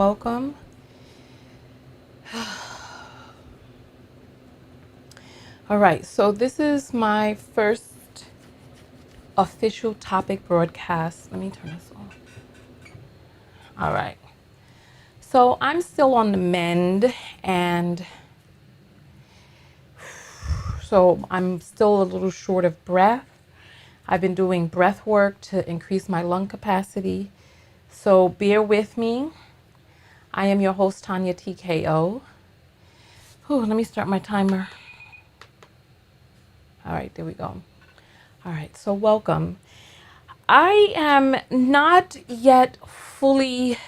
Welcome. All right, so this is my first official topic broadcast. Let me turn this on. All right. So I'm still on the mend, and so I'm still a little short of breath. I've been doing breath work to increase my lung capacity. So bear with me. I am your host, Tonya TKO. Let me start my timer. All right, there we go. All right, so welcome. I am not yet fully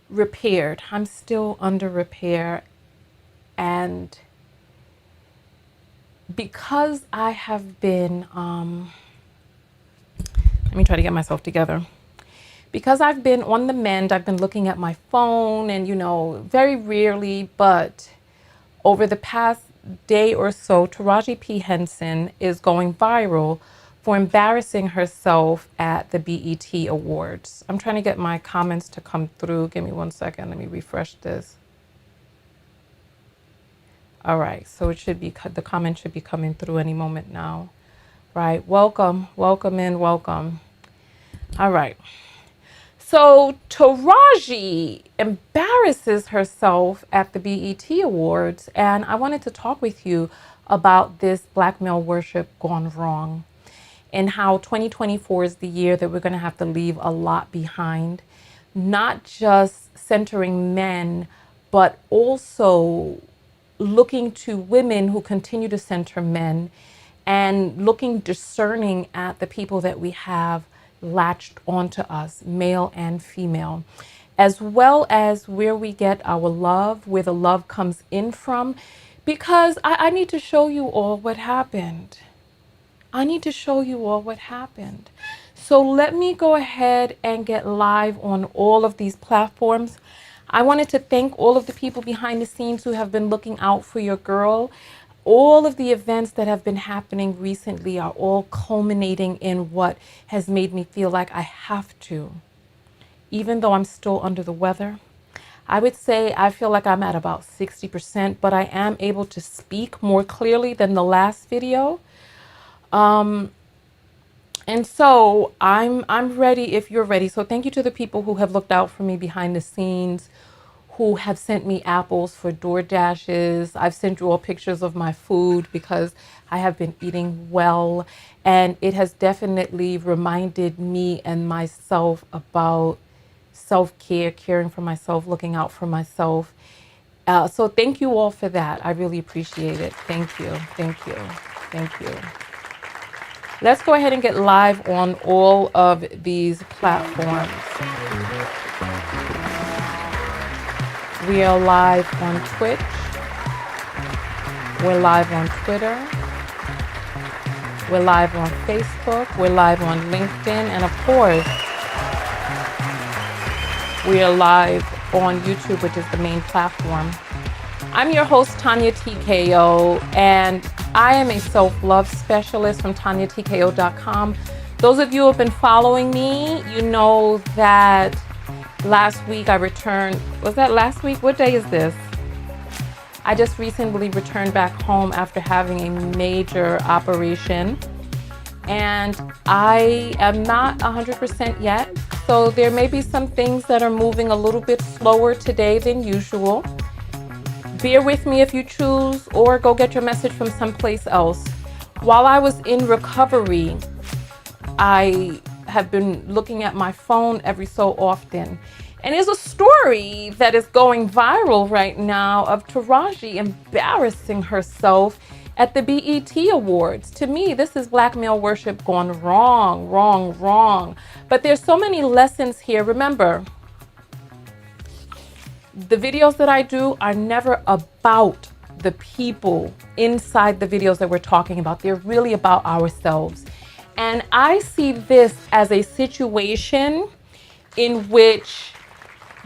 repaired. I'm still under repair. And because I have been, let me try to get myself together. Because I've been on the mend, I've been looking at my phone and, very rarely, but over the past day or so, Taraji P. Henson is going viral for embarrassing herself at the BET Awards. I'm trying to get my comments to come through. Give me 1 second. Let me refresh this. All right, so the comment should be coming through any moment now. Right, welcome in, welcome. All right. So Taraji embarrasses herself at the BET Awards, and I wanted to talk with you about this black male worship gone wrong and how 2024 is the year that we're going to have to leave a lot behind, not just centering men, but also looking to women who continue to center men and looking discerning at the people that we have latched onto us, male and female, as well as where we get our love, where the love comes in from, because I need to show you all what happened. I need to show you all what happened. So let me go ahead and get live on all of these platforms. I wanted to thank all of the people behind the scenes who have been looking out for your girl. All of the events that have been happening recently are all culminating in what has made me feel like I have to, even though I'm still under the weather. I would say I feel like I'm at about 60%, but I am able to speak more clearly than the last video. And so I'm ready if you're ready. So thank you to the people who have looked out for me behind the scenes, who have sent me apples for door dashes. I've sent you all pictures of my food because I have been eating well. And it has definitely reminded me and myself about self-care, caring for myself, looking out for myself. So thank you all for that. I really appreciate it. Thank you. Thank you. Thank you. Let's go ahead and get live on all of these platforms. We are live on Twitch. We're live on Twitter. We're live on Facebook. We're live on LinkedIn. And of course, we are live on YouTube, which is the main platform. I'm your host, Tonya TKO, and I am a self-love specialist from TonyaTKO.com. Those of you who have been following me, you know that last week I returned. Was that last week? What day is this? I just recently returned back home after having a major operation, and I am not 100% yet. So there may be some things that are moving a little bit slower today than usual. Bear with me if you choose, or go get your message from someplace else. While I was in recovery, I have been looking at my phone every so often. And there's a story that is going viral right now of Taraji embarrassing herself at the BET Awards. To me, this is black male worship gone wrong, wrong, wrong. But there's so many lessons here. Remember, the videos that I do are never about the people inside the videos that we're talking about. They're really about ourselves. And I see this as a situation in which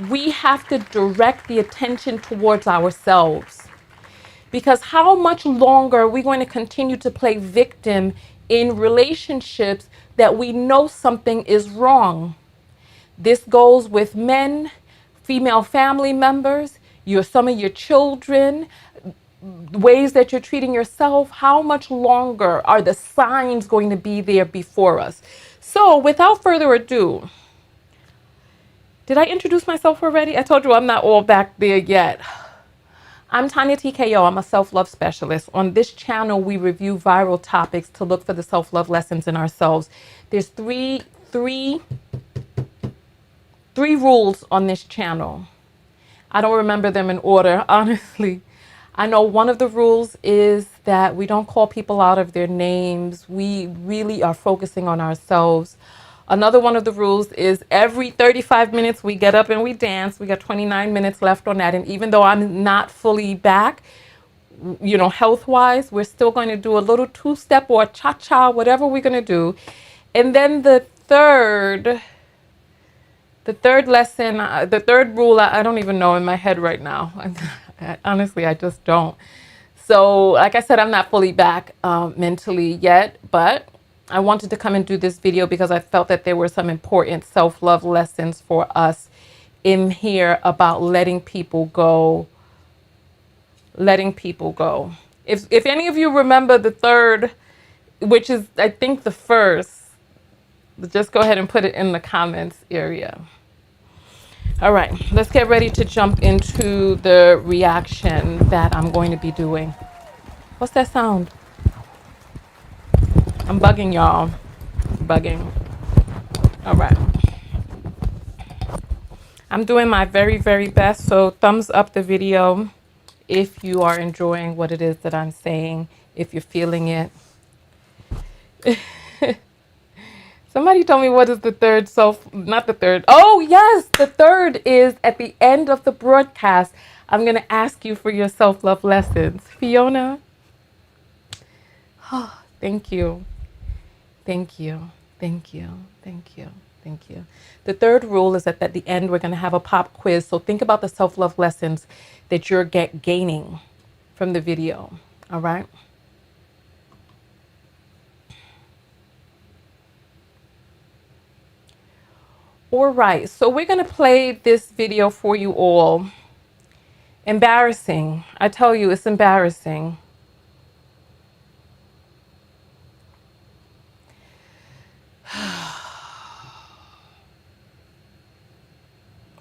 we have to direct the attention towards ourselves. Because how much longer are we going to continue to play victim in relationships that we know something is wrong? This goes with men, female family members, some of your children, ways that you're treating yourself. How much longer are the signs going to be there before us? So without further ado, did I introduce myself already? I told you I'm not all back there yet. I'm Tonya TKO. I'm a self-love specialist. On this channel, we review viral topics to look for the self-love lessons in ourselves. There's three rules on this channel. I don't remember them in order, honestly. I know one of the rules is that we don't call people out of their names. We really are focusing on ourselves. Another one of the rules is every 35 minutes we get up and we dance. We got 29 minutes left on that. And even though I'm not fully back, health-wise, we're still going to do a little two-step or cha-cha, whatever we're going to do. And then the third lesson, the third rule, I don't even know in my head right now. Honestly, I just don't. So like I said, I'm not fully back mentally yet, but I wanted to come and do this video because I felt that there were some important self-love lessons for us in here about letting people go. If any of you remember the third, which is I think the first, just go ahead and put it in the comments area. All right, let's get ready to jump into the reaction that I'm going to be doing. What's that sound? I'm bugging y'all. Bugging. All right. I'm doing my very, very best. So thumbs up the video if you are enjoying what it is that I'm saying, if you're feeling it. Somebody told me what is the third not the third. Oh, yes, the third is at the end of the broadcast. I'm going to ask you for your self-love lessons. Fiona. Oh, thank you. Thank you. Thank you. Thank you. Thank you. The third rule is that at the end, we're going to have a pop quiz. So think about the self-love lessons that you're gaining from the video. All right. All right. So we're going to play this video for you all. Embarrassing. I tell you, it's embarrassing.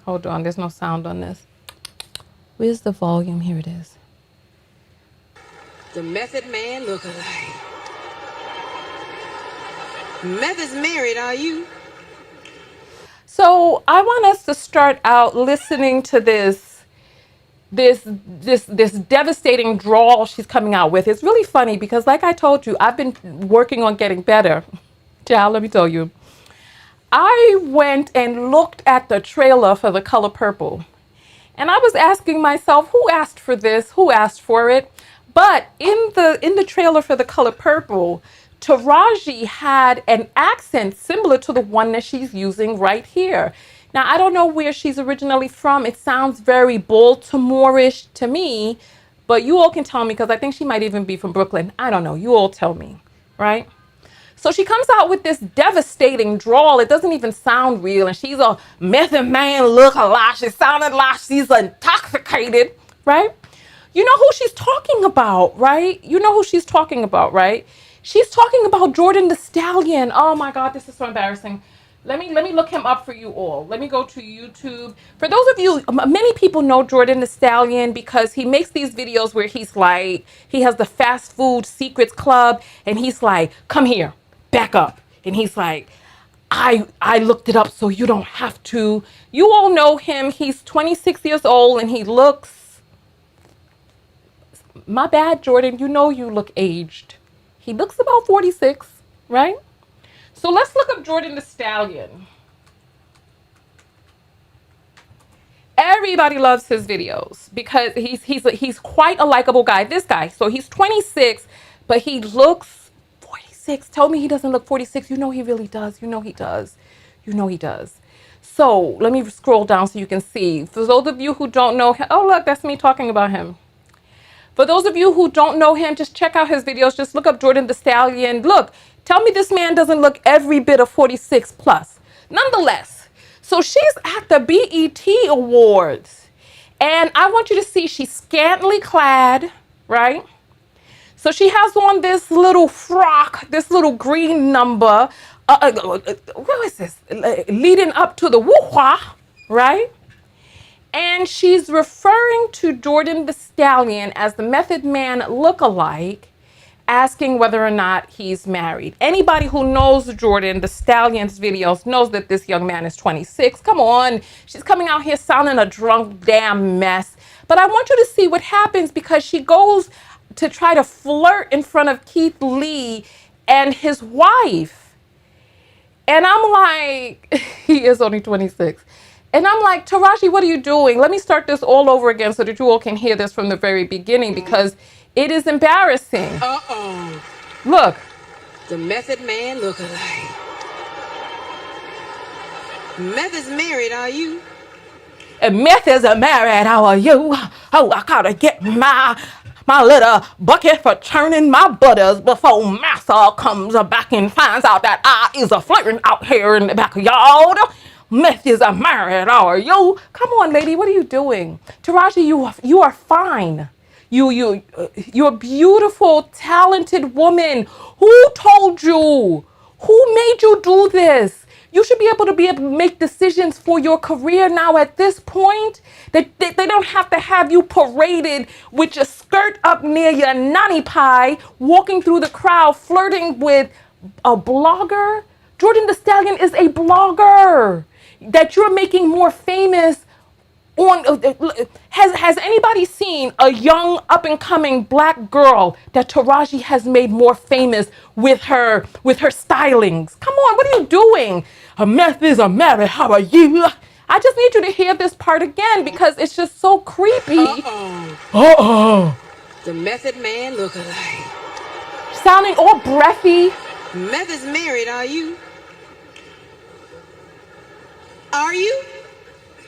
Hold on, there's no sound on this. Where's the volume? Here it is. The Method Man look-alike. Method's married, are you? So I want us to start out listening to this devastating drawl she's coming out with. It's really funny because, like I told you, I've been working on getting better. Child, let me tell you. I went and looked at the trailer for The Color Purple. And I was asking myself, who asked for this? Who asked for it? But in the trailer for The Color Purple, Taraji had an accent similar to the one that she's using right here. Now, I don't know where she's originally from. It sounds very Baltimore-ish to me, but you all can tell me because I think she might even be from Brooklyn. I don't know. You all tell me, right? So she comes out with this devastating drawl. It doesn't even sound real. And she's a Method Man look-alike. She sounded like she's intoxicated, right? You know who she's talking about, right? You know who she's talking about, right? She's talking about Jordan the Stallion. Oh my God, this is so embarrassing. Let me look him up for you all. Let me go to YouTube. For those of you, many people know Jordan the Stallion because he makes these videos where he's like, he has the fast food secrets club and he's like, come here, back up. And he's like, I looked it up so you don't have to. You all know him. He's 26 years old and he looks, my bad, Jordan, you know you look aged. He looks about 46, right? So let's look up Jordan the Stallion. Everybody loves his videos because he's quite a likable guy. This guy, so he's 26, but he looks 46. Tell me he doesn't look 46. You know he really does. You know he does. You know he does. So let me scroll down so you can see. For those of you who don't know him, oh look, that's me talking about him. For those of you who don't know him, just check out his videos. Just look up Jordan the Stallion. Look, tell me this man doesn't look every bit of 46 plus. Nonetheless, So she's at the BET Awards. And I want you to see she's scantily clad, right? So she has on this little frock, this little green number. What is this? Leading up to the woo-wah, right? And she's referring to Jordan the Stallion as the Method Man lookalike, asking whether or not he's married. Anybody who knows Jordan the Stallion's videos knows that this young man is 26. Come on, she's coming out here sounding a drunk damn mess. But I want you to see what happens because she goes to try to flirt in front of Keith Lee and his wife. And I'm like, he is only 26. And I'm like, Taraji, what are you doing? Let me start this all over again so that you all can hear this from the very beginning because it is embarrassing. Uh-oh. Look. The Method Man lookalike. Meth is married, are you? And Meth is married, how are you? Oh, I gotta get my little bucket for churning my butters before Massa comes back and finds out that I is a flirting out here in the backyard. Meth is married, how are you? Come on, lady, what are you doing? Taraji, you are fine. You're a beautiful, talented woman. Who told you? Who made you do this? You should be able to make decisions for your career now at this point. They don't have to have you paraded with your skirt up near your nanny pie, walking through the crowd, flirting with a blogger. Jordan the Stallion is a blogger that you're making more famous on. Has anybody seen a young up and coming black girl that Taraji has made more famous with her stylings? Come on, what are you doing? A meth is a married, how are you? I just need you to hear this part again because it's just so creepy. The Method Man lookalike. Sounding all breathy. Meth is married, are you? Are you?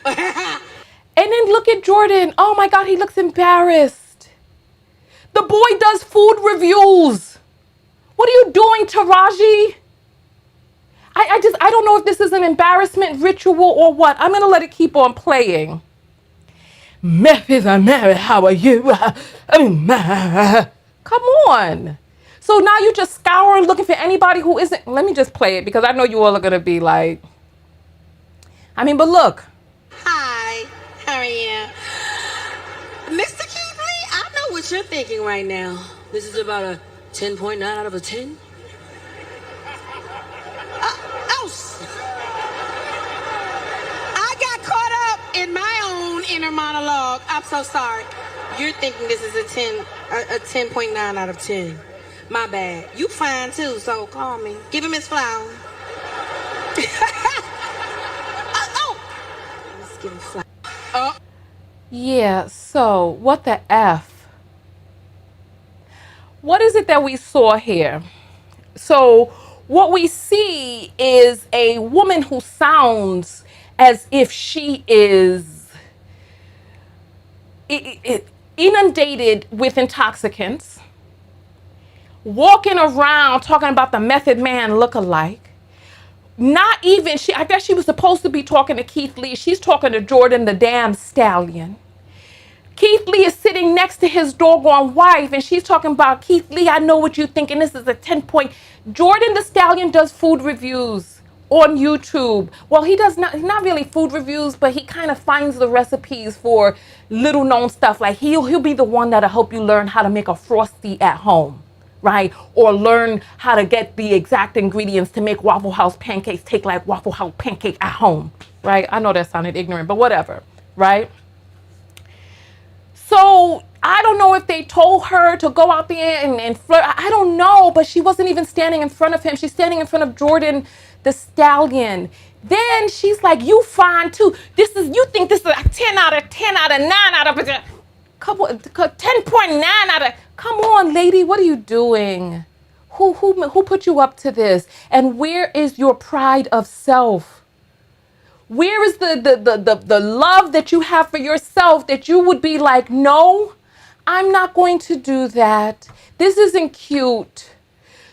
And then look at Jordan. Oh my God, he looks embarrassed. The boy does food reviews. What are you doing, Taraji? I don't know if this is an embarrassment ritual or what. I'm going to let it keep on playing. Meth is married, how are you? Come on. So now you're just scouring, looking for anybody who isn't. Let me just play it because I know you all are going to be like, but look. Hi, how are you? Mr. Keithley, I know what you're thinking right now. This is about a 10.9 out of a 10. I got caught up in my own inner monologue. I'm so sorry. You're thinking this is a 10.9 out of 10. My bad. You fine too, so call me. Give him his flower. Let's give him flower. Yeah, so what the F? What is it that we saw here? So what we see is a woman who sounds as if she is inundated with intoxicants, walking around talking about the Method Man lookalike. Not even, I guess she was supposed to be talking to Keith Lee. She's talking to Jordan the damn Stallion. Keith Lee is sitting next to his doggone wife, and she's talking about, Keith Lee, I know what you're thinking. This is a 10 point. Jordan the Stallion does food reviews on YouTube. Well, he's not really food reviews, but he kind of finds the recipes for little known stuff. Like he'll be the one that'll help you learn how to make a Frosty at home, right? Or learn how to get the exact ingredients to make Waffle House pancakes take like Waffle House pancake at home, right? I know that sounded ignorant, but whatever, right? So I don't know if they told her to go out there and flirt. I don't know, but she wasn't even standing in front of him. She's standing in front of Jordan the Stallion. Then she's like, you fine too. You think this is a 10 out of 10 out of 9 out of 10.9 out of, come on, lady, what are you doing? Who put you up to this? And where is your pride of self? Where is the love that you have for yourself that you would be like, no, I'm not going to do that. This isn't cute.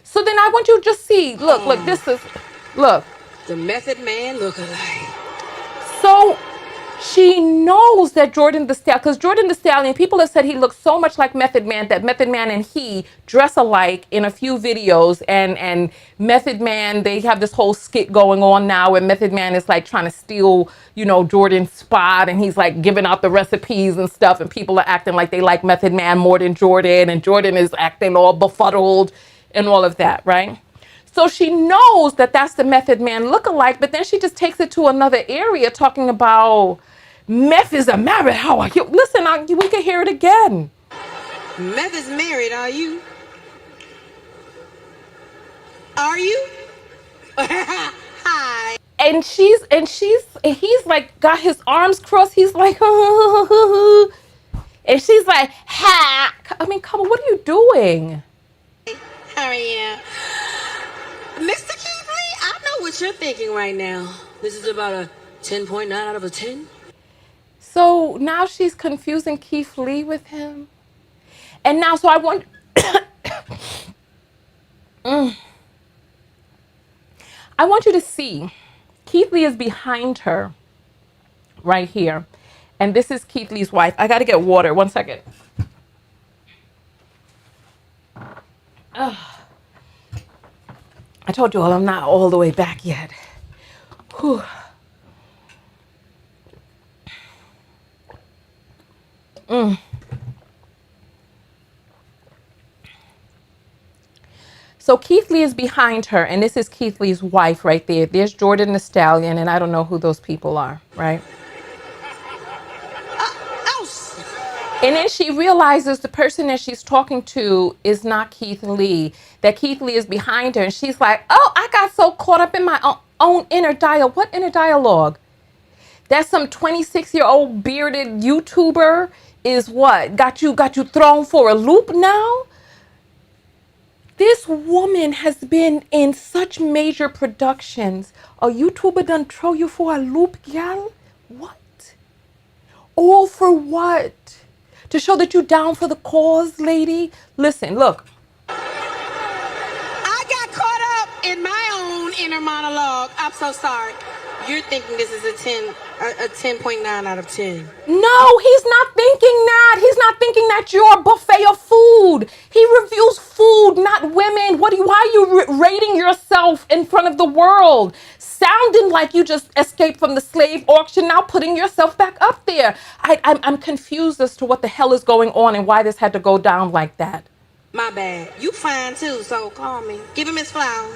So then I want you to just see, look, this is, look. The Method Man lookalike. So she knows that Jordan the Stallion, because Jordan the Stallion, people have said he looks so much like Method Man that Method Man and he dress alike in a few videos. And Method Man, they have this whole skit going on now where Method Man is like trying to steal, you know, Jordan's spot, and he's like giving out the recipes and stuff, and people are acting like they like Method Man more than Jordan, and Jordan is acting all befuddled and all of that, right? So she knows that that's the Method Man lookalike, but then she just takes it to another area talking about Meth is a married. How are you? Listen, we can hear it again. Meth is married, are you? Are you? Hi. And he's like got his arms crossed. He's like, and she's like, ha. I mean, come on, what are you doing? How are you? Mr. Keithley, I know what you're thinking right now. This is about a 10.9 out of a 10. So now she's confusing Keith Lee with him. And now, so I want, I want you to see, Keith Lee is behind her right here. And this is Keith Lee's wife. I got to get water. 1 second. I told you all I'm not all the way back yet. Whew. So Keith Lee is behind her, and this is Keith Lee's wife right there. There's Jordan the Stallion, and I don't know who those people are, right? And then she realizes the person that she's talking to is not Keith Lee, that Keith Lee is behind her. And she's like, oh, I got so caught up in my own inner dialogue. What inner dialogue? That some 26-year-old bearded YouTuber is what? Got you thrown for a loop now? This woman has been in such major productions. A YouTuber done throw you for a loop, gal? What? All for what? To show that you down for the cause, lady? Listen, look. I got caught up in my own inner monologue. I'm so sorry. You're thinking this is a 10.9 out of 10. No, he's not thinking that. He's not thinking that you're a buffet of food. He reviews food, not women. Why are you rating yourself in front of the world? Sounding like you just escaped from the slave auction, now putting yourself back up there. I'm confused as to what the hell is going on and why this had to go down like that. My bad. You fine too, so call me. Give him his flower.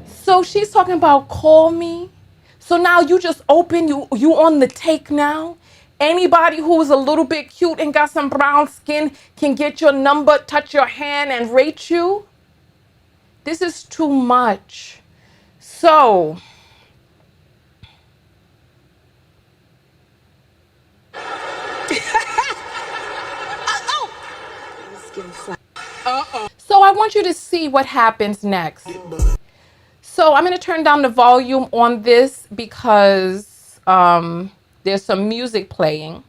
So she's talking about call me. So now you just open, you on the take now. Anybody who is a little bit cute and got some brown skin can get your number, touch your hand, and rate you. This is too much. So So I want you to see what happens next. So I'm going to turn down the volume on this because there's some music playing.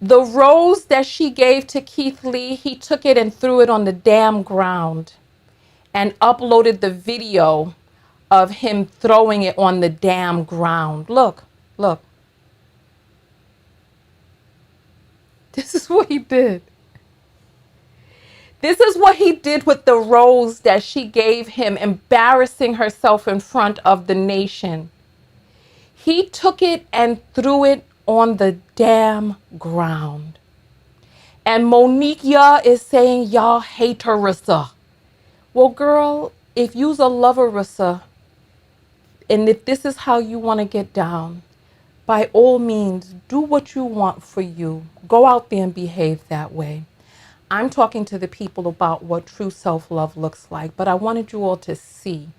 The rose that she gave to Keith Lee, he took it and threw it on the damn ground and uploaded the video of him throwing it on the damn ground. Look. This is what he did. This is what he did with the rose that she gave him, embarrassing herself in front of the nation. He took it and threw it on the damn ground. And Monique is saying, y'all hate her. Well, girl, if you's a lover, and if this is how you want to get down, by all means, do what you want for you. Go out there and behave that way. I'm talking to the people about what true self-love looks like, but I wanted you all to see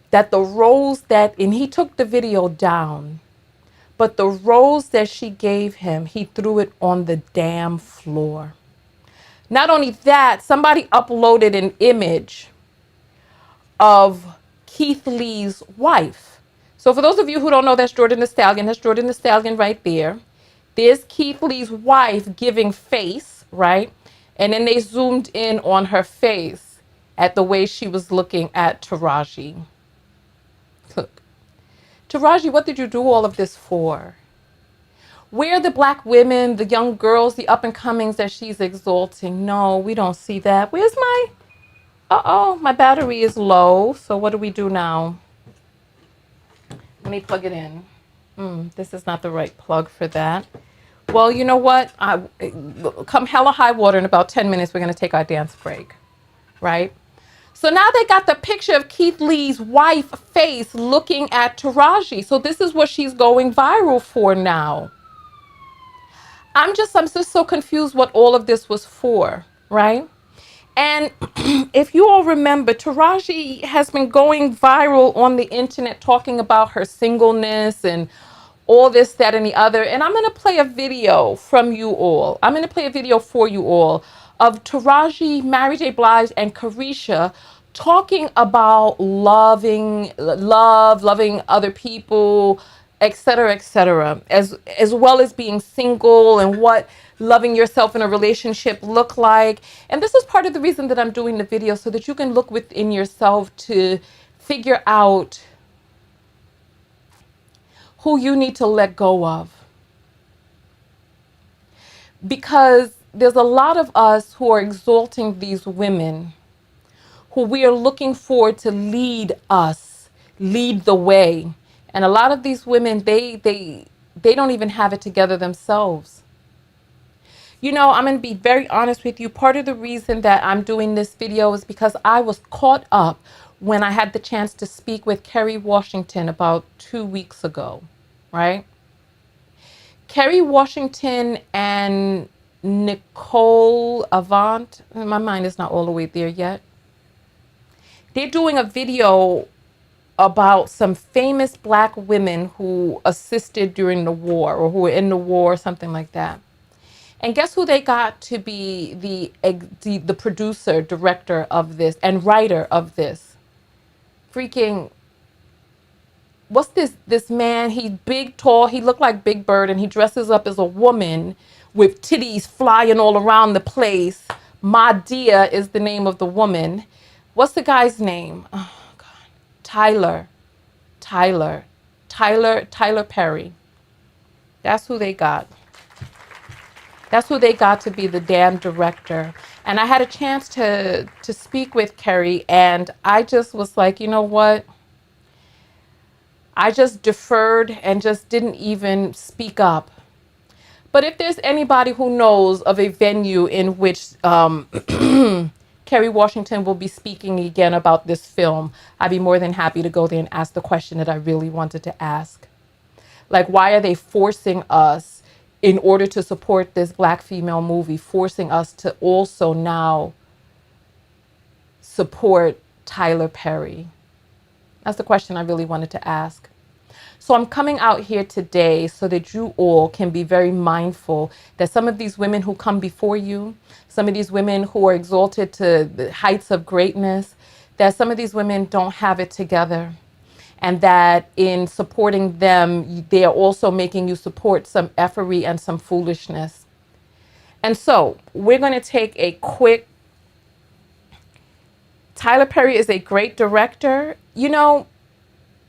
that the rose and he took the video down, but the rose that she gave him, he threw it on the damn floor. Not only that, somebody uploaded an image of Keith Lee's wife. So for those of you who don't know, that's Jordan the Stallion. That's Jordan the Stallion right there. There's Keith Lee's wife giving face, right? And then they zoomed in on her face at the way she was looking at Taraji. Look. Taraji, what did you do all of this for? Where are the black women, the young girls, the up and comings that she's exalting? No, we don't see that. Where's my, my battery is low. So what do we do now? Let me plug it in. This is not the right plug for that. Well, you know what? Come hella high water in about 10 minutes, we're going to take our dance break, right? So now they got the picture of Keith Lee's wife face looking at Taraji. So this is what she's going viral for now. I'm just so confused what all of this was for, right? And if you all remember, Taraji has been going viral on the internet talking about her singleness and all this, that, and the other. And I'm going to play a video from you all. I'm going to play a video for you all of Taraji, Mary J. Blige, and Carisha talking about loving other people, etc., as well as being single and what loving yourself in a relationship look like. And this is part of the reason that I'm doing the video, so that you can look within yourself to figure out who you need to let go of. Because there's a lot of us who are exalting these women who we are looking for to lead us, lead the way. And a lot of these women, they don't even have it together themselves. You know, I'm going to be very honest with you. Part of the reason that I'm doing this video is because I was caught up when I had the chance to speak with Kerry Washington about 2 weeks ago, right? Kerry Washington and Nicole Avant, my mind is not all the way there yet. They're doing a video about some famous black women who assisted during the war or who were in the war, something like that. And guess who they got to be the producer, director of this and writer of this? Freaking, what's this man? He's big, tall, he looked like Big Bird, and he dresses up as a woman with titties flying all around the place. Madea is the name of the woman. What's the guy's name? Oh God. Tyler Perry. That's who they got. That's who they got to be the damn director. And I had a chance to speak with Kerry, and I just was like, you know what? I just deferred and just didn't even speak up. But if there's anybody who knows of a venue in which Kerry Washington will be speaking again about this film, I'd be more than happy to go there and ask the question that I really wanted to ask. Like, why are they forcing us, in order to support this black female movie, forcing us to also now support Tyler Perry? That's the question I really wanted to ask. So I'm coming out here today so that you all can be very mindful that some of these women who come before you, some of these women who are exalted to the heights of greatness, that some of these women don't have it together. And that in supporting them, they are also making you support some effery and some foolishness. And so we're going to take a quick. Tyler Perry is a great director. You know,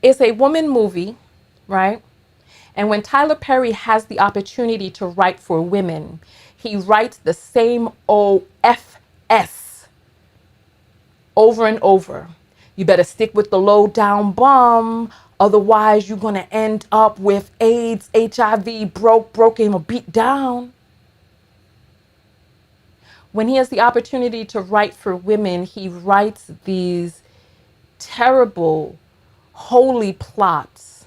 it's a woman movie, right? And when Tyler Perry has the opportunity to write for women, he writes the same OFS over and over. You better stick with the low down bum. Otherwise, you're going to end up with AIDS, HIV, broken, or beat down. When he has the opportunity to write for women, he writes these terrible, holy plots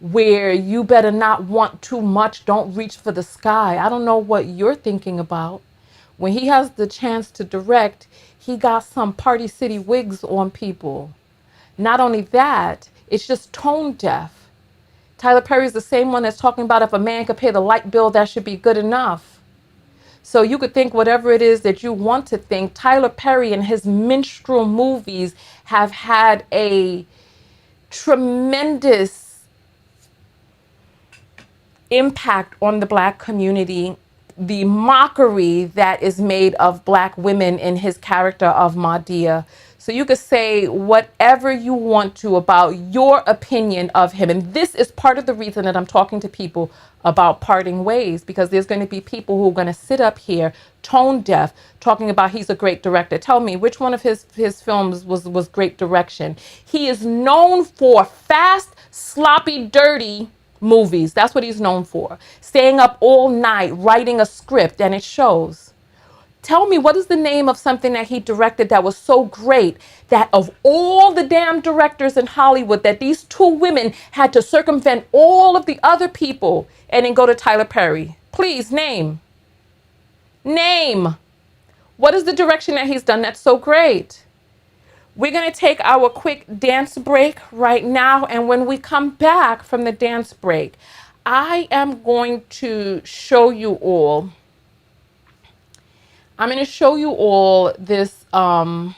where you better not want too much, don't reach for the sky. I don't know what you're thinking about. When he has the chance to direct, he got some Party City wigs on people. Not only that, it's just tone deaf. Tyler Perry is the same one that's talking about if a man could pay the light bill, that should be good enough. So you could think whatever it is that you want to think. Tyler Perry and his minstrel movies have had a tremendous impact on the black community. The mockery that is made of black women in his character of Madea. So you could say whatever you want to about your opinion of him. And this is part of the reason that I'm talking to people about parting ways, because there's going to be people who are going to sit up here tone deaf talking about he's a great director. Tell me, which one of his films was great direction? He is known for fast, sloppy, dirty movies. That's what he's known for. Staying up all night, writing a script, and it shows. Tell me, what is the name of something that he directed that was so great that of all the damn directors in Hollywood, that these two women had to circumvent all of the other people and then go to Tyler Perry? Please name. Name. What is the direction that he's done that's so great? We're going to take our quick dance break right now. And when we come back from the dance break, I am going to show you all. I'm going to show you all this. I'm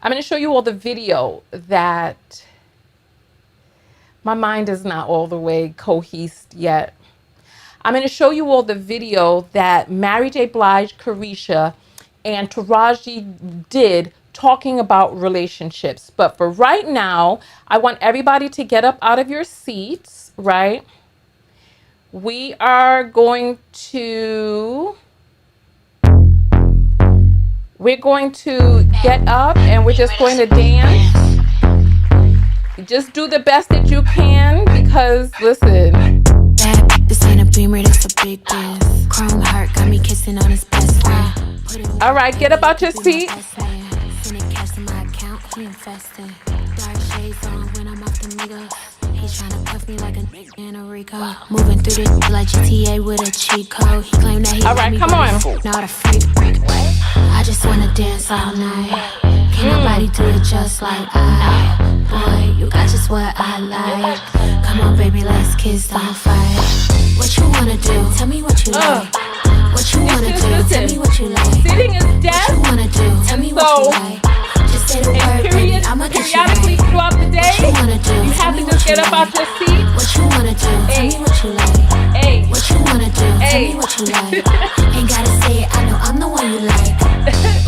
going to show you all the video that my mind is not all the way cohesed yet. I'm going to show you all the video that Mary J. Blige, Carisha, and Taraji did talking about relationships. But for right now, I want everybody to get up out of your seats, right? We are going to get up and we're just going to dance. Just do the best that you can, because listen. This ain't a beamer, this a big dance. Chrome heart got me kissing on his best friend. All right, get up out your seat. Send it cash to my account, he investing. Dark shades on when I'm off the nigga. He's tryna cuff me like a in a Rico. Moving through this like GTA with a cheat code. He claimed that he all right, come on. Not a freak. I just wanna dance all night. Can't nobody do it just like I. Boy, you got just what I like. Come on, baby, let's kiss, don't fight. What you wanna do? Tell me what you like. What you wanna do? Tell me what you like. Sitting is death. What you wanna do? Tell me what you like. Just say the word, baby, I'ma get you periodically right. throughout the day, What you wanna do? you have to just get up out your seat. What you wanna do? Tell me what you like. Hey. What you wanna do? Tell me what you like. Ain't gotta say it, I know I'm the one you like.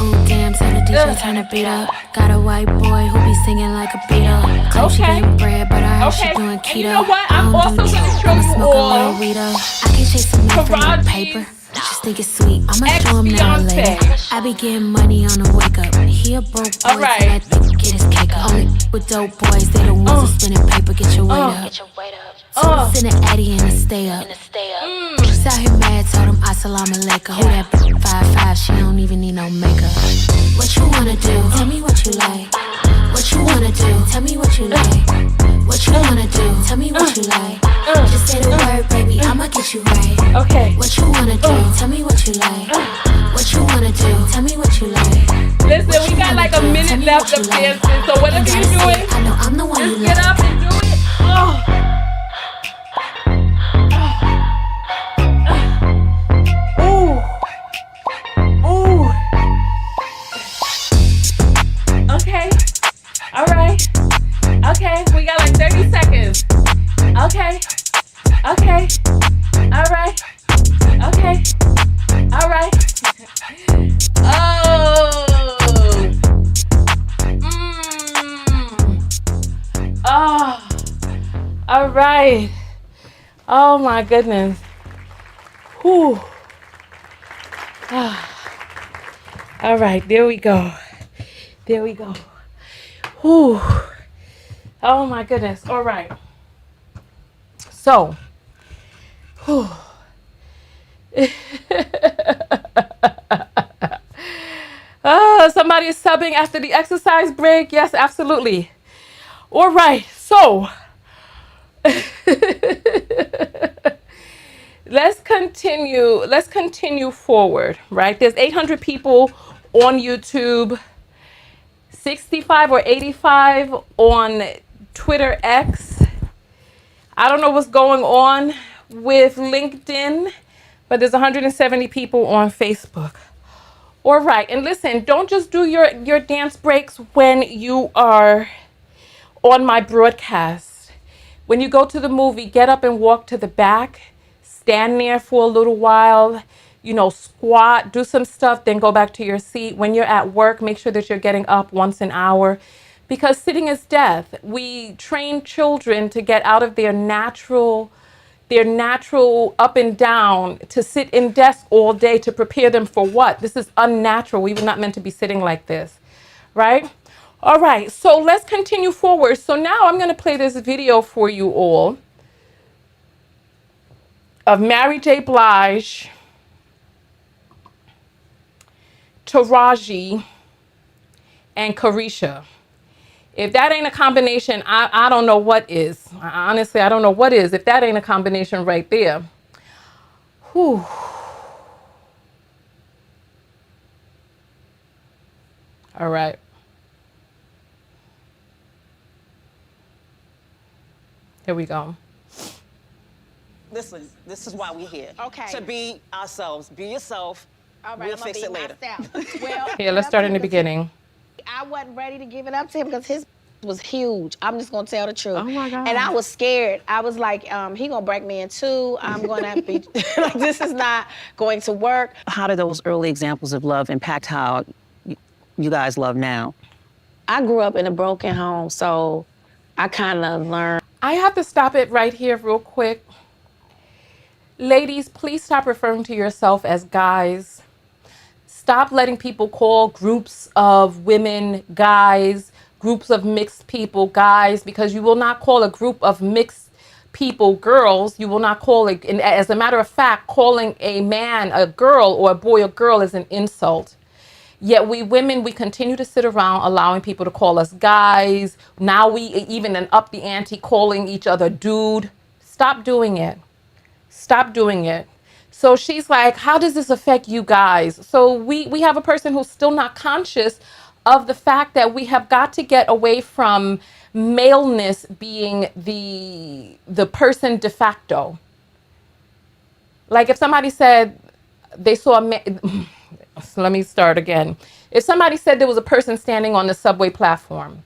Ooh, damn, tell the DJ turn the beat up. Got a white boy who be singing like a Beatle. Claim she getting bread, but I heard she doing keto. And you know what? I'm also going to show you all I can chase some man from the paper. Just think it's sweet. I'ma show him now or later. I be getting money on the wake up. He a broke boy, till that get his cake up. Only with dope boys, they the ones who spinning paper. Get your weight up. So send an Addy and a stay up. She's out here mad, told him assalamu alaikum. Who that 5'5", she don't even need no makeup. What you wanna do? Tell me what you like. What you wanna do? Tell me what you like. What you wanna do? Tell me what you like. Just say the word, baby, I'ma get you right. Okay. What you wanna do? Tell me what you like. What you wanna do? Tell me what you like. Listen, we got like a minute left of dancing, so whatever you're doing, I know I'm the one just you get like. up and do it. Ooh. Okay. All right. Okay. We got like 30 seconds. Okay. All right. Okay. All right. Oh. Oh. All right. Oh my goodness. Whew. All right, there we go. Whew. Oh my goodness. All right. So, whew. Somebody is subbing after the exercise break. Yes, absolutely. All right. So, let's continue forward, right? There's 800 people on YouTube, 65 or 85 on Twitter X. I don't know what's going on with LinkedIn, but there's 170 people on Facebook. All right, and listen, don't just do your dance breaks when you are on my broadcast. When you go to the movie, get up and walk to the back. Stand there for a little while. squat, do some stuff, then go back to your seat. When you're at work, make sure that you're getting up once an hour, because sitting is death. We train children to get out of their natural up and down, to sit in desk all day, to prepare them for what? This is unnatural. We were not meant to be sitting like this, right? All right, so let's continue forward. So now I'm going to play this video for you all of Mary J. Blige, Taraji, and Carisha. If that ain't a combination, I don't know what is. Honestly, I don't know what is. If that ain't a combination right there. Whew. All right. Here we go. This is why we're here. Okay. To be ourselves. Be yourself. All right, We'll I'm gonna fix be it later. myself. Well, Here, let's start in the beginning. I wasn't ready to give it up to him because his was huge. I'm just gonna tell the truth. Oh my God. And I was scared. I was like, he gonna break me in two. I'm gonna be like, this is not going to work. How did those early examples of love impact how you guys love now? I grew up in a broken home, so I kind of learned. I have to stop it right here real quick. Ladies, please stop referring to yourself as guys. Stop letting people call groups of women guys, groups of mixed people guys, because you will not call a group of mixed people girls. You will not call it, and as a matter of fact, calling a man a girl or a boy a girl is an insult. Yet we women, we continue to sit around allowing people to call us guys. Now we even up the ante calling each other dude. Stop doing it. Stop doing it. So she's like, how does this affect you guys? So we have a person who's still not conscious of the fact that we have got to get away from maleness being the person de facto. Like if somebody said they saw a man, so let me start again. If somebody said there was a person standing on the subway platform,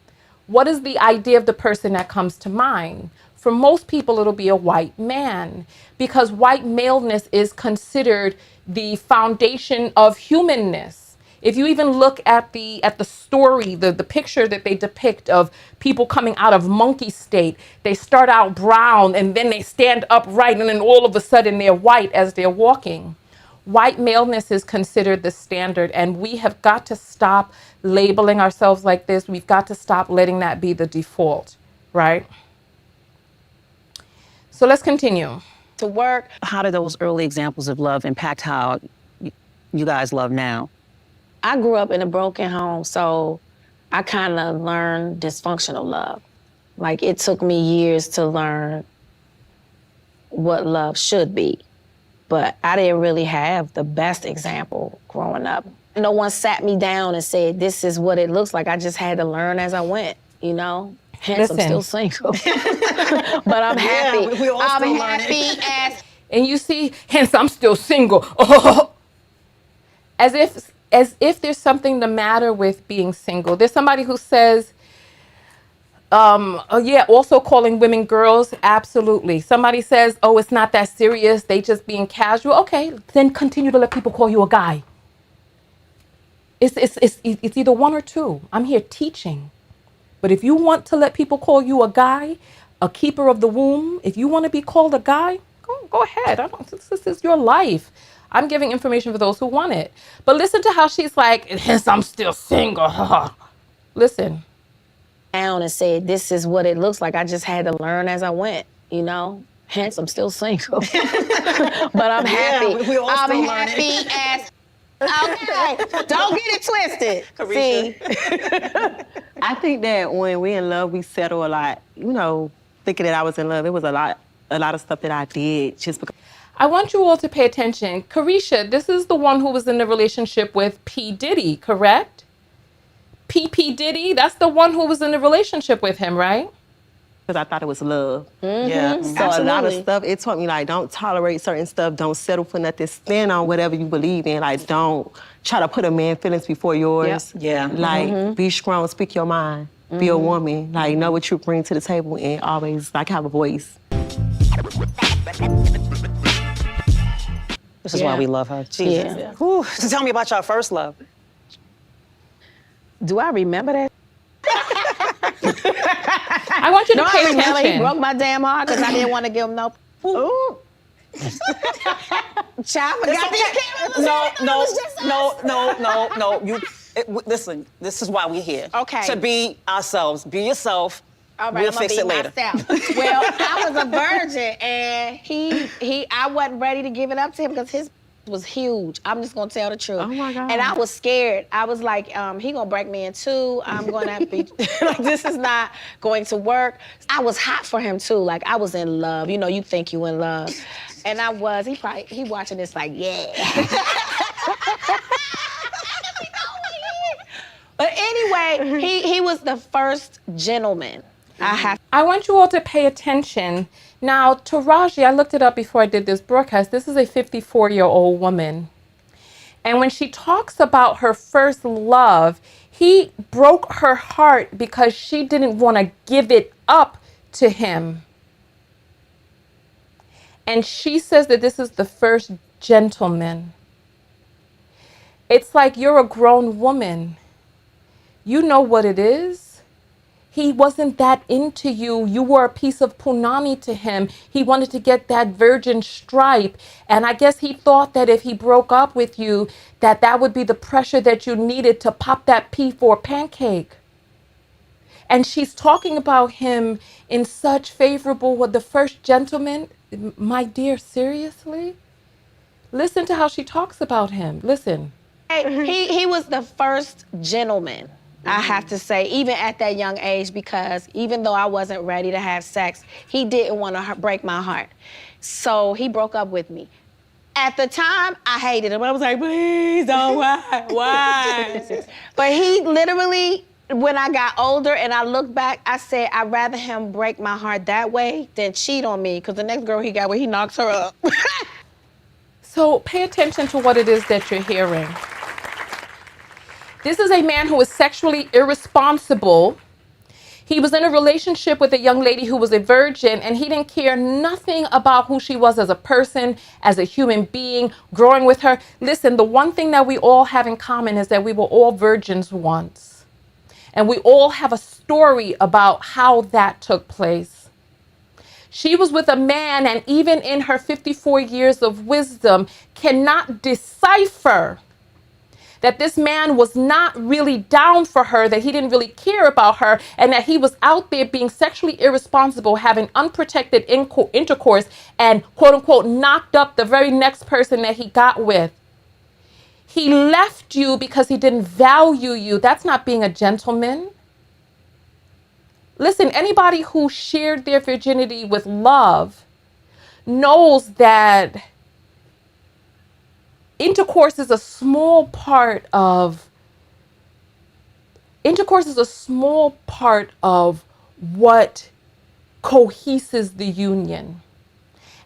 what is the idea of the person that comes to mind? For most people, it'll be a white man, because white maleness is considered the foundation of humanness. If you even look at the story, the picture that they depict of people coming out of monkey state, they start out brown and then they stand upright and then all of a sudden they're white as they're walking. White maleness is considered the standard, and we have got to stop labeling ourselves like this. We've got to stop letting that be the default, right? So let's continue. To work. How did those early examples of love impact how you guys love now? I grew up in a broken home, so I kind of learned dysfunctional love. Like it took me years to learn what love should be. But I didn't really have the best example growing up. No one sat me down and said, this is what it looks like. I just had to learn as I went, you know? Hence, Listen. I'm still single. But I'm happy. Yeah, we all I'm still happy learning. as... And you see, hence I'm still single. Oh. As if there's something the matter with being single. There's somebody who says, oh yeah, also calling women girls. Absolutely. Somebody says, oh, it's not that serious. They just being casual. Okay, then continue to let people call you a guy. It's either one or two. I'm here teaching. But if you want to let people call you a guy, a keeper of the womb, if you want to be called a guy, go ahead. This is your life. I'm giving information for those who want it. But listen to how she's like, hence I'm still single. Listen. Down and said, this is what it looks like. I just had to learn as I went, you know? Hence, I'm still single. But I'm happy. Yeah, we all I'm still happy learning. as... Okay, don't get it twisted. See, I think that when we're in love, we settle a lot. You know, thinking that I was in love, it was a lot of stuff that I did just because. I want you all to pay attention. Carisha, this is the one who was in the relationship with P. Diddy, correct? P. Diddy, that's the one who was in the relationship with him, right? Because I thought it was love. Yeah, So a lot of Absolutely. stuff, it taught me, like, don't tolerate certain stuff. Don't settle for nothing. Stand on whatever you believe in. Like, don't try to put a man's feelings before yours. Yep. Yeah. Like, be strong, speak your mind. Be a woman. Like, know what you bring to the table and always, like, have a voice. This is why we love her. Jesus. Yeah. Whew. So tell me about your first love. Do I remember that? I want you to No, pay I remember he attention. broke my damn heart because I didn't want to give him no. Ooh. Child, forgot No. Listen, this is why we're here. Okay. To be ourselves. Be yourself. All right, We'll I'm gonna fix be it later. myself. Well, I was a virgin, and I wasn't ready to give it up to him because his was huge. I'm just gonna tell the truth. Oh my God. And I was scared. I was like, he gonna break me in two. I'm gonna have to be like, this is not going to work. I was hot for him too. Like I was in love. You know, you think you in love, and I was. He watching this like, yeah. But anyway, he was the first gentleman. I want you all to pay attention. Now, Taraji, I looked it up before I did this broadcast. This is a 54-year-old woman. And when she talks about her first love, he broke her heart because she didn't want to give it up to him. And she says that this is the first gentleman. It's like you're a grown woman. You know what it is. He wasn't that into you. You were a piece of punani to him. He wanted to get that virgin stripe. And I guess he thought that if he broke up with you, that would be the pressure that you needed to pop that pea for a pancake. And she's talking about him in such favorable, the first gentleman. My dear, seriously? Listen to how she talks about him. Listen. He was the first gentleman, I have to say, even at that young age, because even though I wasn't ready to have sex, he didn't want to break my heart. So he broke up with me. At the time, I hated him. I was like, please don't, why? But he literally, when I got older and I look back, I said, I'd rather him break my heart that way than cheat on me, because the next girl he got with, he knocks her up. So pay attention to what it is that you're hearing. This is a man who is sexually irresponsible. He was in a relationship with a young lady who was a virgin, and he didn't care nothing about who she was as a person, as a human being, growing with her. Listen, the one thing that we all have in common is that we were all virgins once. And we all have a story about how that took place. She was with a man, and even in her 54 years of wisdom, cannot decipher that this man was not really down for her, that he didn't really care about her, and that he was out there being sexually irresponsible, having unprotected intercourse, and quote unquote knocked up the very next person that he got with. He left you because he didn't value you. That's not being a gentleman. Listen, anybody who shared their virginity with love knows that intercourse is a small part of what coheses the union.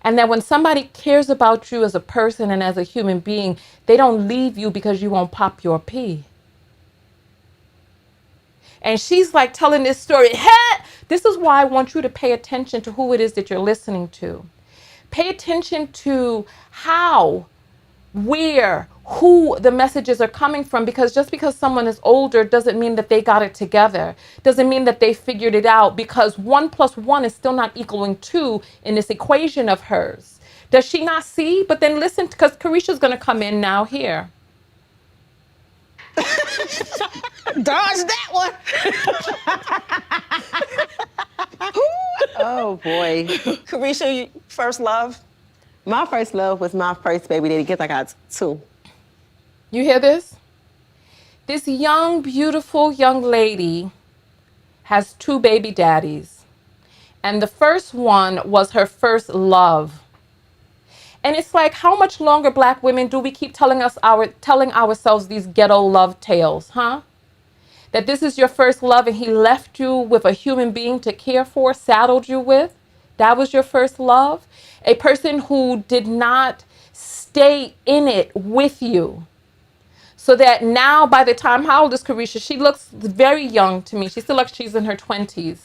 And that when somebody cares about you as a person and as a human being, they don't leave you because you won't pop your pee. And she's like telling this story. This is why I want you to pay attention to who it is that you're listening to. Pay attention to how, where, who the messages are coming from, because just because someone is older doesn't mean that they got it together. Doesn't mean that they figured it out, because 1 + 1 is still not equaling 2 in this equation of hers. Does she not see? But then listen, because Carisha's going to come in now here. Dodge that one. Oh boy. Carisha, first love? My first love was my first baby daddy. Guess I got 2. You hear this? This young, beautiful young lady has 2 baby daddies. And the first one was her first love. And it's like, how much longer, Black women, do we keep telling ourselves these ghetto love tales, huh? That this is your first love and he left you with a human being to care for, saddled you with. That was your first love. A person who did not stay in it with you. So that now, by the time, how old is Carisha? She looks very young to me. She still looks, she's in her 20s.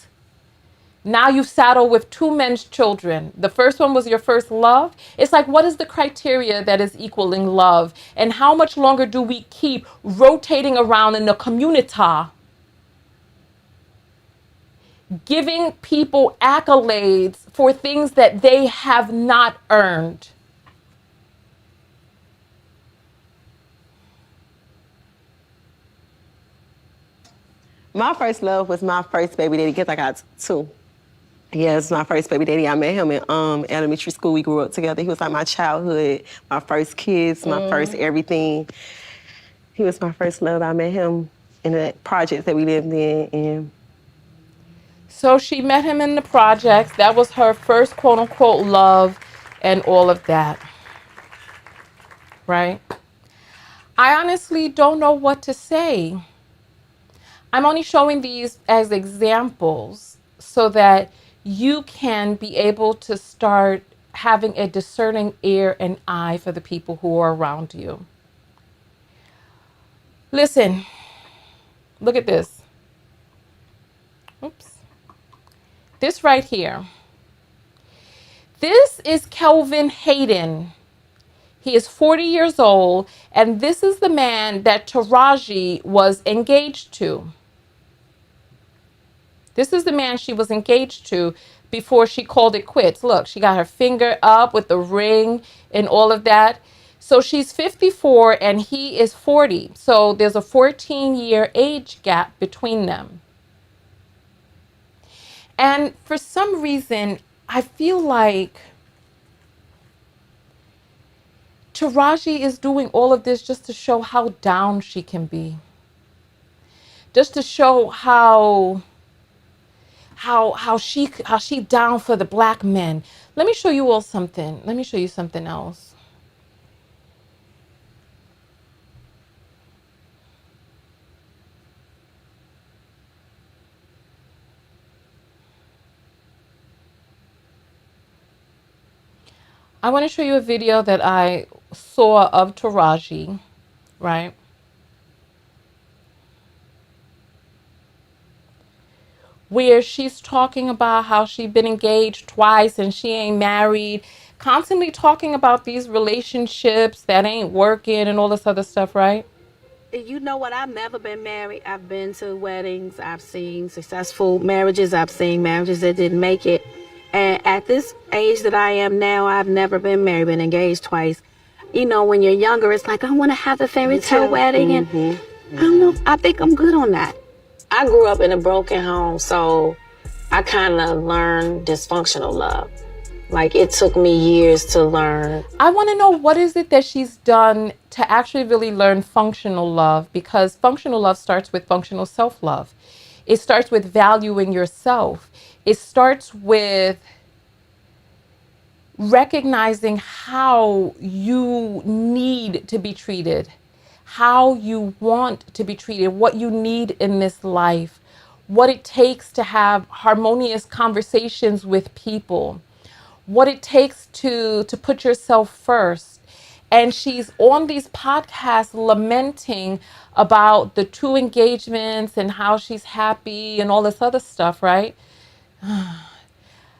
Now you've saddled with two men's children. The first one was your first love. It's like, what is the criteria that is equaling love? And how much longer do we keep rotating around in the community, giving people accolades for things that they have not earned? My first love was my first baby daddy, because I got two. Yeah, it's my first baby daddy. I met him in elementary school. We grew up together. He was like my childhood, my first kiss, my first everything. He was my first love. I met him in the projects that we lived in. And so she met him in the projects. That was her first quote unquote love and all of that. Right? I honestly don't know what to say. I'm only showing these as examples so that you can be able to start having a discerning ear and eye for the people who are around you. Listen, look at this. Oops. This right here. This is Kelvin Hayden. He is 40 years old, and this is the man that Taraji was engaged to. This is the man she was engaged to before she called it quits. Look, she got her finger up with the ring and all of that. So she's 54 and he is 40. So there's a 14-year age gap between them. And for some reason, I feel like Taraji is doing all of this just to show how down she can be. Just to show how she down for the black men. Let me show you all something. Let me show you something else. I want to show you a video that I saw of Taraji, right? Where she's talking about how she's been engaged twice and she ain't married, constantly talking about these relationships that ain't working and all this other stuff, right? You know what? I've never been married. I've been to weddings. I've seen successful marriages. I've seen marriages that didn't make it. And at this age that I am now, I've never been married, been engaged twice. You know, when you're younger, it's like, I want to have a fairy tale wedding. And I don't know, I think I'm good on that. I grew up in a broken home, so I kind of learned dysfunctional love. Like, it took me years to learn. I want to know, what is it that she's done to actually really learn functional love? Because functional love starts with functional self-love. It starts with valuing yourself. It starts with recognizing how you need to be treated, how you want to be treated, what you need in this life, what it takes to have harmonious conversations with people, what it takes to put yourself first. And she's on these podcasts lamenting about the two engagements and how she's happy and all this other stuff, right?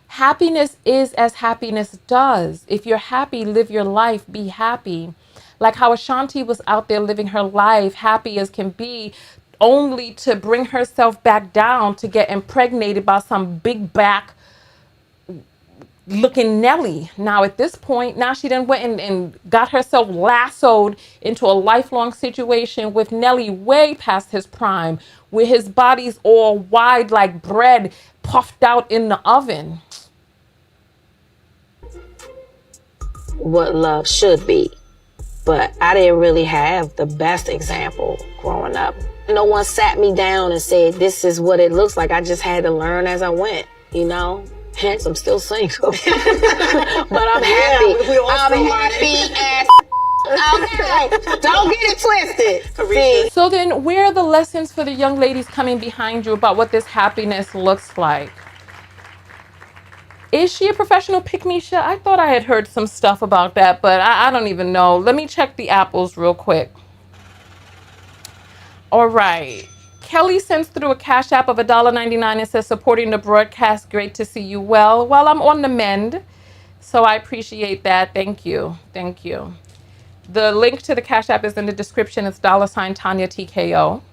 Happiness is as happiness does. If you're happy, live your life, be happy. Like how Ashanti was out there living her life, happy as can be, only to bring herself back down to get impregnated by some big back looking Nelly. Now at this point, now she done went and got herself lassoed into a lifelong situation with Nelly way past his prime, where his body's all wide like bread puffed out in the oven. What love should be. But I didn't really have the best example growing up. No one sat me down and said, this is what it looks like. I just had to learn as I went, you know? Hence, I'm still single. But I'm happy. I'm happy as okay. Don't get it twisted. See? So then where are the lessons for the young ladies coming behind you about what this happiness looks like? Is she a professional pick-me-sha? I thought I had heard some stuff about that, but I don't even know. Let me check the apples real quick. All right. Kelly sends through a cash app of $1.99 and says, supporting the broadcast. Great to see you. Well, I'm on the mend. So I appreciate that. Thank you. Thank you. The link to the cash app is in the description. It's $Tonya TKO.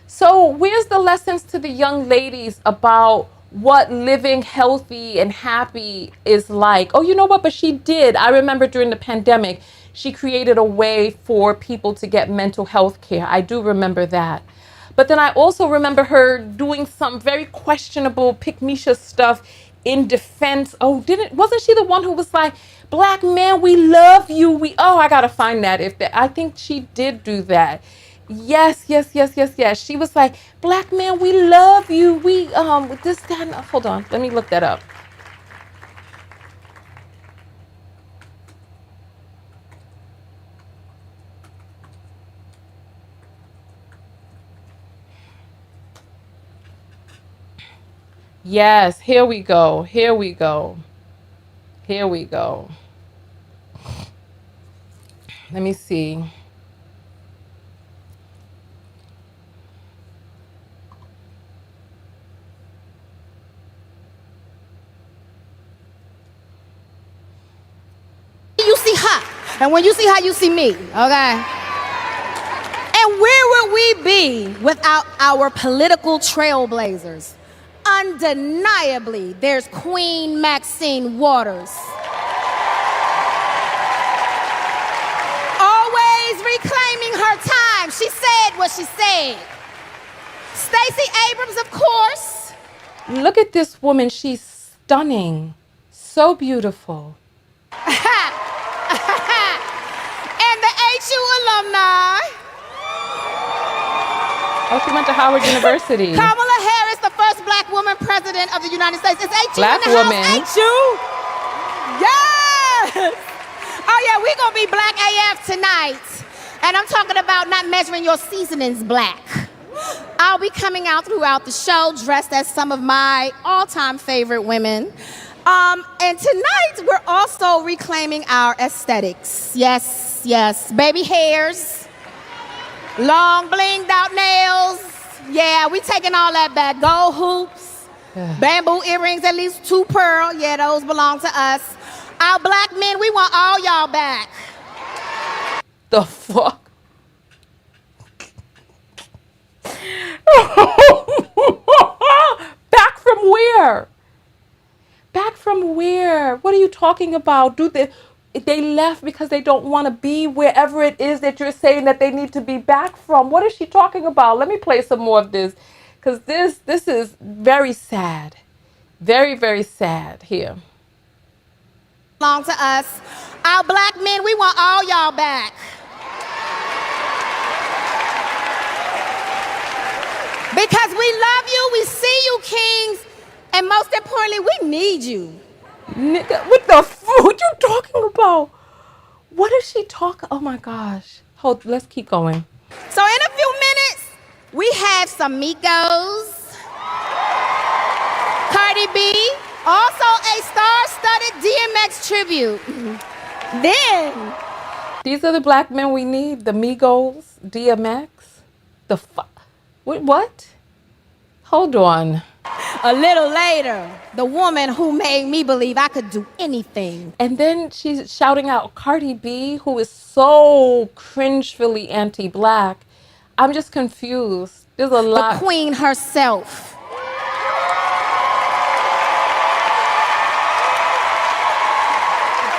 So where's the lessons to the young ladies about what living healthy and happy is like? Oh, you know what? But she did. I remember during the pandemic, she created a way for people to get mental health care. I do remember that. But then I also remember her doing some very questionable pick-me-sha stuff in defense. Oh, wasn't she the one who was like, Black man, we love you. I gotta find that. I think she did do that. Yes. She was like, Black man, we love you. Hold on, let me look that up. Yes, here we go. Let me see. You see her, and when you see her, you see me, okay? And where would we be without our political trailblazers? Undeniably, there's Queen Maxine Waters. Always reclaiming her time. She said what she said. Stacey Abrams, of course. Look at this woman. She's stunning. So beautiful. And the HU alumni. Oh, she went to Howard University. Kamala Harris, the first Black woman president of the United States. It's HU Black in the woman. house. HU. Yes. Oh yeah, we're gonna be Black AF tonight. And I'm talking about not measuring your seasonings black. I'll be coming out throughout the show dressed as some of my all-time favorite women. And tonight we're also reclaiming our aesthetics. Yes. Baby hairs, long blinged out nails. Yeah, we taking all that back. Gold hoops, bamboo earrings, at least 2 pearl. Yeah, those belong to us. Our Black men, we want all y'all back. The fuck? Back from where? Back from where? What are you talking about? They left because they don't want to be wherever it is that you're saying that they need to be back from. What is she talking about? Let me play some more of this, because this is very sad. Very, very sad. Here. Belong to us. Our Black men, we want all y'all back. Because we love you, we see you, kings, and most importantly, we need you. Nigga, what the fuck? What you talking about? What is she talking? Oh my gosh. Let's keep going. So in a few minutes, we have some Migos, Cardi B, also a star-studded DMX tribute. Then, These are the Black men we need. The Migos, DMX. The fuck? What? Hold on. a little later, the woman who made me believe I could do anything. And then she's shouting out Cardi B, who is so cringefully anti-Black. I'm just confused. There's a lot. The queen herself.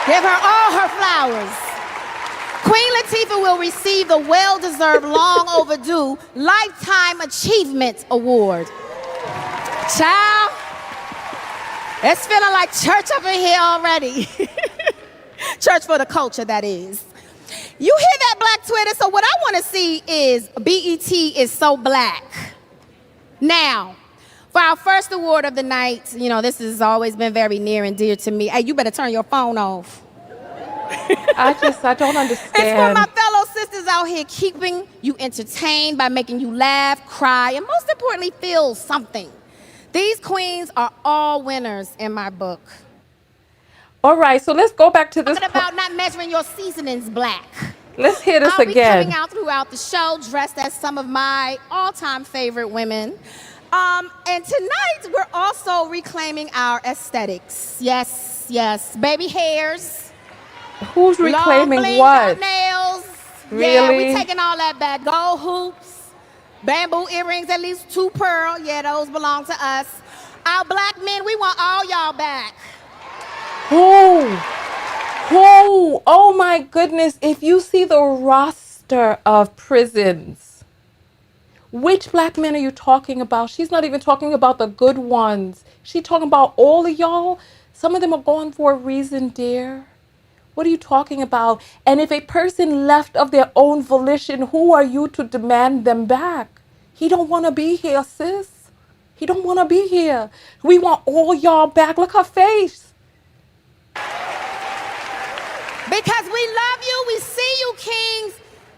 Give her all her flowers. Queen Latifah will receive the well-deserved, long overdue Lifetime Achievement Award. Child, it's feeling like church up in here already. Church for the culture, that is. You hear that, Black Twitter? So what I want to see is BET is so Black. Now, for our first award of the night, you know, this has always been very near and dear to me. Hey, you better turn your phone off. I don't understand. It's for my fellow sisters out here keeping you entertained by making you laugh, cry, and most importantly, feel something. These queens are all winners in my book. All right, so let's go back to this. Talking about not measuring your seasonings black. Let's hear this I'll be coming again. out throughout the show dressed as some of my all-time favorite women. And tonight, we're also reclaiming our aesthetics. Yes, yes. Baby hairs, Who's long reclaiming blinged out what? nails. Yeah, we Really? taking all that back. Gold hoops, bamboo earrings, at least 2 pearl. Yeah, those belong to us. Our black men, we want all y'all back. Who? Who? Oh my goodness. If you see the roster of prisons, which black men are you talking about? She's not even talking about the good ones. She's talking about all of y'all. Some of them are gone for a reason, dear. What are you talking about? And if a person left of their own volition, who are you to demand them back? He don't want to be here, sis. He don't want to be here. We want all y'all back. Look her face. Because we love you, we see you, kings,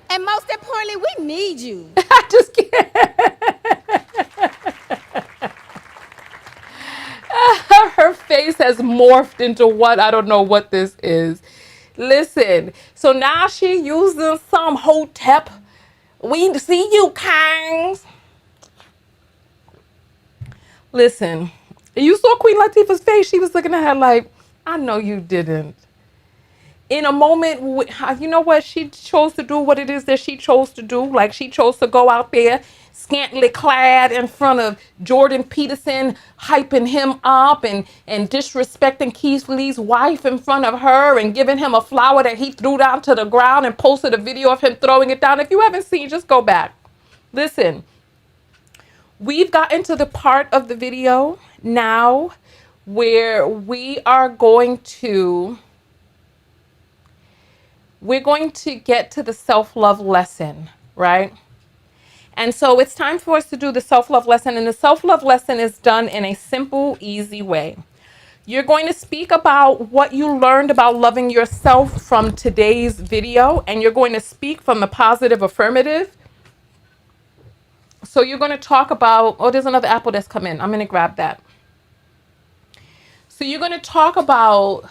and most importantly, we need you. I just can't. Her face has morphed into what? I don't know what this is. Listen, so now she using some hotep. We see you, kings. Listen, you saw Queen Latifah's face. She was looking at her like, I know you didn't. In a moment, you know what? She chose to do what it is that she chose to do. Like, she chose to go out there scantily clad in front of Jordan Peterson, hyping him up and disrespecting Keith Lee's wife in front of her and giving him a flower that he threw down to the ground and posted a video of him throwing it down. If you haven't seen, just go back. Listen, we've gotten to the part of the video now where we're going to get to the self-love lesson, right? And so it's time for us to do the self-love lesson. And the self-love lesson is done in a simple, easy way. You're going to speak about what you learned about loving yourself from today's video. And you're going to speak from the positive affirmative. So you're going to talk about, oh, there's another apple that's come in. I'm going to grab that. So you're going to talk about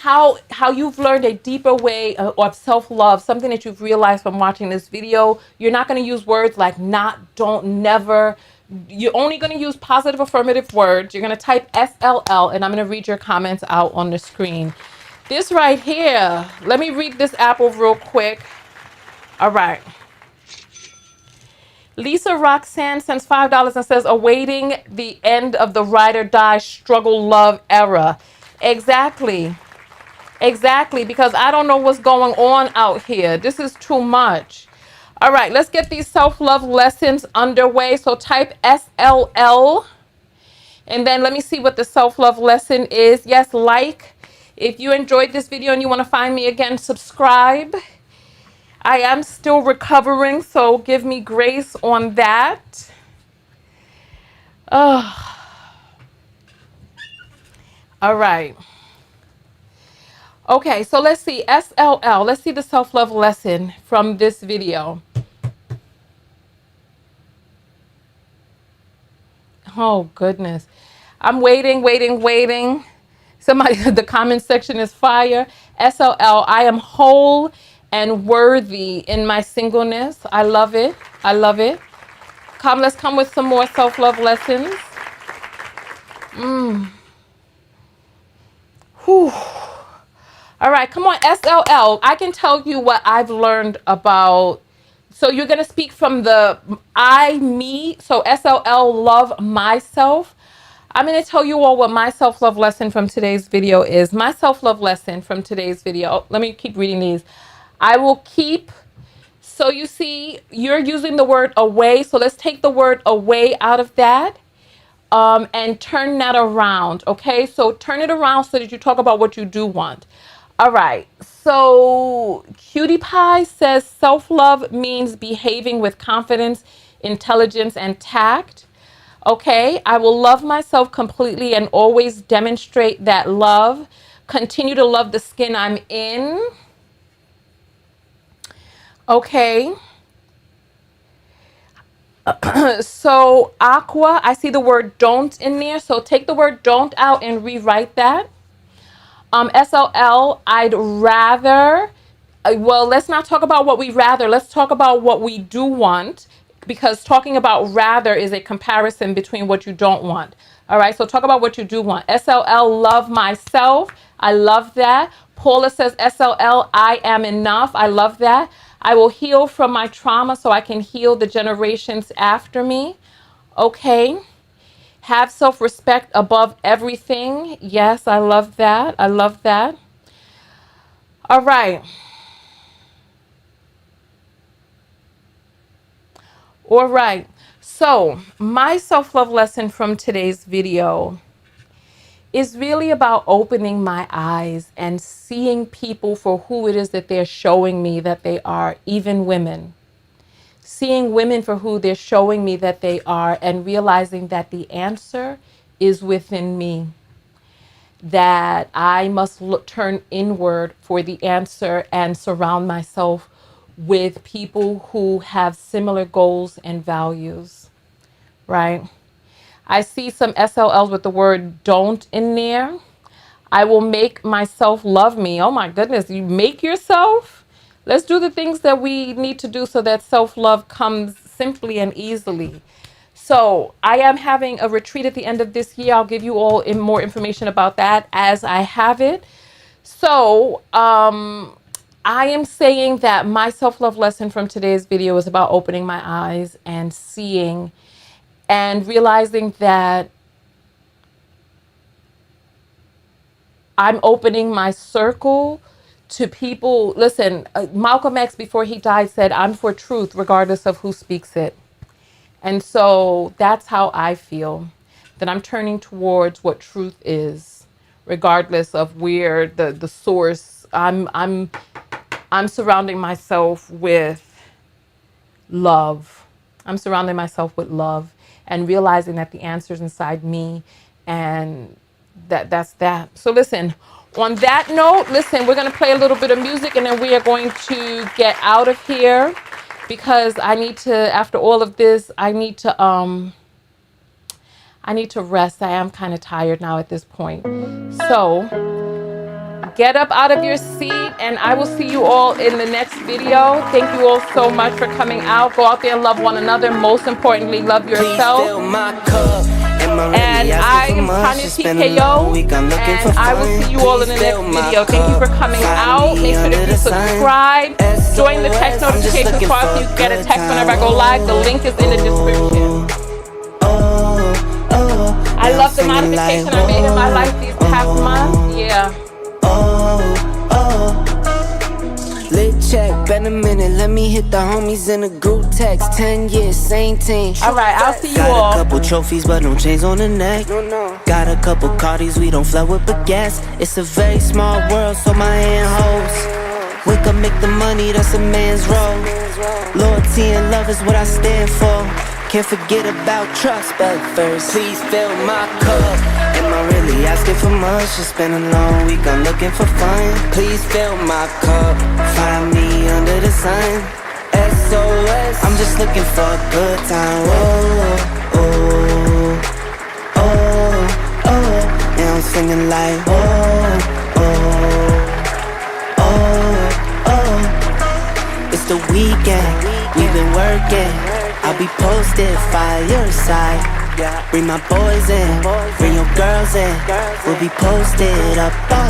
how you've learned a deeper way of self-love, something that you've realized from watching this video. You're not going to use words like not, don't, never. You're only going to use positive affirmative words. You're going to type SLL, and I'm going to read your comments out on the screen. This right here, let me read this apple real quick. All right. Lisa Roxanne sends $5 and says, awaiting the end of the ride or die struggle love era. Exactly. Exactly, because I don't know what's going on out here. This is too much. All right, let's get these self-love lessons underway. So type SLL. And then let me see what the self-love lesson is. Yes, like. If you enjoyed this video and you want to find me again, subscribe. I am still recovering, so give me grace on that. All right. Okay, so let's see, SLL. Let's see the self-love lesson from this video. Oh, goodness. I'm waiting. Somebody, the comment section is fire. SLL, I am whole and worthy in my singleness. I love it. I love it. Let's come with some more self-love lessons. Whew. All right, come on, SLL. I can tell you what I've learned about. So you're going to speak from the I, me. So SLL, love myself. I'm going to tell you all what my self-love lesson from today's video is. My self-love lesson from today's video. Oh, let me keep reading these. I will keep. So you see, you're using the word away. So let's take the word away out of that. And turn that around. Okay, so turn it around so that you talk about what you do want. All right, so Cutie Pie says self-love means behaving with confidence, intelligence, and tact. Okay, I will love myself completely and always demonstrate that love. Continue to love the skin I'm in. Okay. So Aqua, I see the word don't in there. So take the word don't out and rewrite that. SLL, I'd rather well, let's not talk about what we rather. Let's talk about what we do want, because talking about rather is a comparison between what you don't want. All right, so talk about what you do want. SLL, love myself. I love that. Paula says, SLL, I am enough. I love that. I will heal from my trauma so I can heal the generations after me. Okay. Have self-respect above everything. Yes, I love that. I love that. All right. All right. So my self-love lesson from today's video is really about opening my eyes and seeing people for who it is that they're showing me that they are, even women. Seeing women for who they're showing me that they are, and realizing that the answer is within me. That I must turn inward for the answer and surround myself with people who have similar goals and values, right? I see some SLLs with the word don't in there. I will make myself love me. Oh my goodness, you make yourself? Let's do the things that we need to do so that self-love comes simply and easily. So I am having a retreat at the end of this year. I'll give you all more information about that as I have it. So I am saying that my self-love lesson from today's video is about opening my eyes and seeing and realizing that I'm opening my circle to people. Listen, Malcolm X, before he died, said, I'm for truth, regardless of who speaks it. And so that's how I feel, that I'm turning towards what truth is, regardless of where the source. I'm surrounding myself with love. I'm surrounding myself with love and realizing that the answer is inside me, and that's that. So listen, on that note, listen, we're going to play a little bit of music and then we are going to get out of here, because I need to, after all of this, I need to rest. I am kind of tired now at this point. So get up out of your seat and I will see you all in the next video. Thank you all so much for coming out. Go out there and love one another. Most importantly, love yourself. And I'm Tonya TKO, and I will see you all in the next video. Thank you for coming out. Make sure that you subscribe. Join the text notification squad so you get a text whenever I go live. The link is in the description. I love the modification I made in my life these past months. Yeah. Lit check, been a minute, let me hit the homies in a group text. 10 years, same team. Alright, I'll see you all. Got a couple trophies, but no chains on the neck. Got a couple Cardis, we don't flood with baguettes. It's a very small world, so my hand holds. We can make the money, that's a man's role. Loyalty and love is what I stand for. Can't forget about trust, but first, please fill my cup. Am I really asking for much? Just been a long week, I'm looking for fun. Please fill my cup, find me under the sun. SOS, I'm just looking for a good time. Oh, oh, oh, oh. Now I'm singing like oh, oh, oh, oh. It's the weekend, we've been working. I'll be posted, fireside. Bring my boys in, bring your girls in. We'll be posted up on